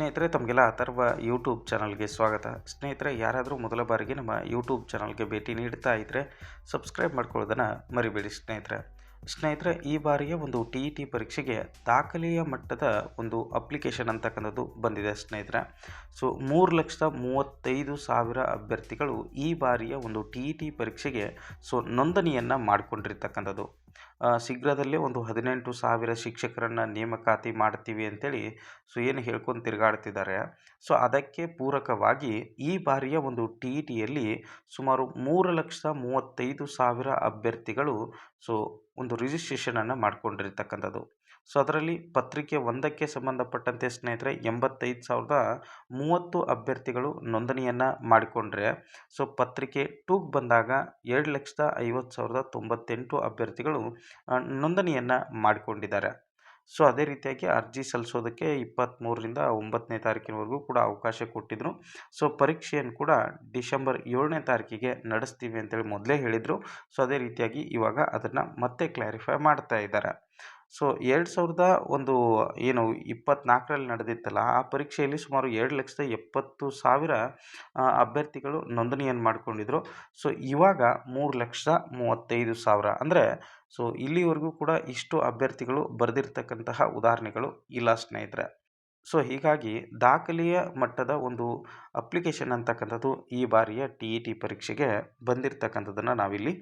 ಸ್ನೇಹಿತರೆ ತಮಗೆಲ್ಲ ಅಥರ್ವ ಯೂಟ್ಯೂಬ್ ಚಾನಲ್ಗೆ ಸ್ವಾಗತ. ಸ್ನೇಹಿತರೆ ಯಾರಾದರೂ ಮೊದಲ ಬಾರಿಗೆ ನಮ್ಮ ಯೂಟ್ಯೂಬ್ ಚಾನಲ್ಗೆ ಭೇಟಿ ನೀಡ್ತಾ ಇದ್ದರೆ ಸಬ್ಸ್ಕ್ರೈಬ್ ಮಾಡ್ಕೊಳ್ಳೋದನ್ನು ಮರಿಬೇಡಿ ಸ್ನೇಹಿತರೆ ಈ ಬಾರಿಯ ಒಂದು ಟಿ ಇ ಟಿ ಪರೀಕ್ಷೆಗೆ ದಾಖಲೆಯ ಮಟ್ಟದ ಒಂದು ಅಪ್ಲಿಕೇಶನ್ ಅಂತಕ್ಕಂಥದ್ದು ಬಂದಿದೆ ಸ್ನೇಹಿತರೆ. ಸೊ 3,35,000 ಅಭ್ಯರ್ಥಿಗಳು ಈ ಬಾರಿಯ ಒಂದು ಟಿ ಇ ಟಿ ಪರೀಕ್ಷೆಗೆ ನೋಂದಣಿಯನ್ನು ಮಾಡಿಕೊಂಡಿರ್ತಕ್ಕಂಥದ್ದು. ಶೀಘ್ರದಲ್ಲೇ ಒಂದು 18,000 ಶಿಕ್ಷಕರನ್ನು ನೇಮಕಾತಿ ಮಾಡ್ತೀವಿ ಅಂತೇಳಿ ಏನು ಹೇಳ್ಕೊಂಡು ತಿರುಗಾಡ್ತಿದ್ದಾರೆ. ಅದಕ್ಕೆ ಪೂರಕವಾಗಿ ಈ ಬಾರಿಯ ಒಂದು ಟಿ ಇ ಟಿಯಲ್ಲಿ ಸುಮಾರು 3,35,000 ಅಭ್ಯರ್ಥಿಗಳು ಒಂದು ರಿಜಿಸ್ಟ್ರೇಷನನ್ನು ಮಾಡ್ಕೊಂಡಿರ್ತಕ್ಕಂಥದ್ದು. ಅದರಲ್ಲಿ ಪತ್ರಿಕೆ 1ಕ್ಕೆ ಸಂಬಂಧಪಟ್ಟಂತೆ ಸ್ನೇಹಿತರೆ 85,030 ಅಭ್ಯರ್ಥಿಗಳು ನೋಂದಣಿಯನ್ನು ಮಾಡಿಕೊಂಡ್ರೆ, ಪತ್ರಿಕೆ 2ಗೆ ಬಂದಾಗ 2,50,98 ಅಭ್ಯರ್ಥಿಗಳು ನೋಂದಣಿಯನ್ನು ಮಾಡಿಕೊಂಡಿದ್ದಾರೆ. ಅದೇ ರೀತಿಯಾಗಿ ಅರ್ಜಿ ಸಲ್ಲಿಸೋದಕ್ಕೆ 23ರಿಂದ 9ನೇ ತಾರೀಕಿನವರೆಗೂ ಕೂಡ ಅವಕಾಶ ಕೊಟ್ಟಿದ್ದರು. ಪರೀಕ್ಷೆಯನ್ನು ಕೂಡ ಡಿಸೆಂಬರ್ 7ನೇ ತಾರೀಕಿಗೆ ನಡೆಸ್ತೀವಿ ಅಂತೇಳಿ ಮೊದಲೇ ಹೇಳಿದರು. ಅದೇ ರೀತಿಯಾಗಿ ಇವಾಗ ಅದನ್ನು ಮತ್ತೆ ಕ್ಲಾರಿಫೈ ಮಾಡ್ತಾ ಇದ್ದಾರೆ. 2024ರಲ್ಲಿ ನಡೆದಿತ್ತಲ್ಲ, ಆ ಪರೀಕ್ಷೆಯಲ್ಲಿ ಸುಮಾರು 2,70,000 ಅಭ್ಯರ್ಥಿಗಳು ನೋಂದಣಿಯನ್ನು ಮಾಡಿಕೊಂಡಿದ್ರು. ಇವಾಗ 3,35,000 ಅಂದರೆ ಇಲ್ಲಿವರೆಗೂ ಕೂಡ ಇಷ್ಟು ಅಭ್ಯರ್ಥಿಗಳು ಬರೆದಿರ್ತಕ್ಕಂತಹ ಉದಾಹರಣೆಗಳು ಇಲ್ಲ ಸ್ನೇಹಿತರೆ. ಹೀಗಾಗಿ ದಾಖಲೆಯ ಮಟ್ಟದ ಒಂದು ಅಪ್ಲಿಕೇಶನ್ ಅಂತಕ್ಕಂಥದ್ದು ಈ ಬಾರಿಯ ಟಿ ಇ ಟಿ ಪರೀಕ್ಷೆಗೆ ಬಂದಿರತಕ್ಕಂಥದ್ದನ್ನು ನಾವಿಲ್ಲಿ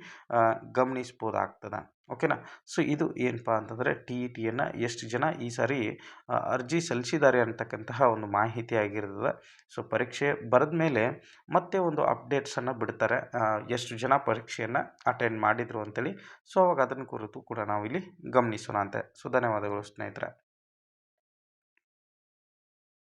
ಗಮನಿಸ್ಬೋದಾಗ್ತದೆ. ಓಕೆನಾ. ಇದು ಏನಪ್ಪ ಅಂತಂದರೆ ಟಿ ಇ ಟಿಯನ್ನು ಎಷ್ಟು ಜನ ಈ ಸಾರಿ ಅರ್ಜಿ ಸಲ್ಲಿಸಿದ್ದಾರೆ ಅಂತಕ್ಕಂತಹ ಒಂದು ಮಾಹಿತಿ ಆಗಿರ್ತದೆ. ಪರೀಕ್ಷೆ ಬರೆದ ಮೇಲೆ ಮತ್ತೆ ಒಂದು ಅಪ್ಡೇಟ್ಸನ್ನು ಬಿಡ್ತಾರೆ, ಎಷ್ಟು ಜನ ಪರೀಕ್ಷೆಯನ್ನು ಅಟೆಂಡ್ ಮಾಡಿದರು ಅಂತೇಳಿ. ಅವಾಗ ಅದನ್ನು ಕುರಿತು ಕೂಡ ನಾವಿಲ್ಲಿ ಗಮನಿಸೋಣ ಅಂತೆ. ಧನ್ಯವಾದಗಳು ಸ್ನೇಹಿತರೆ.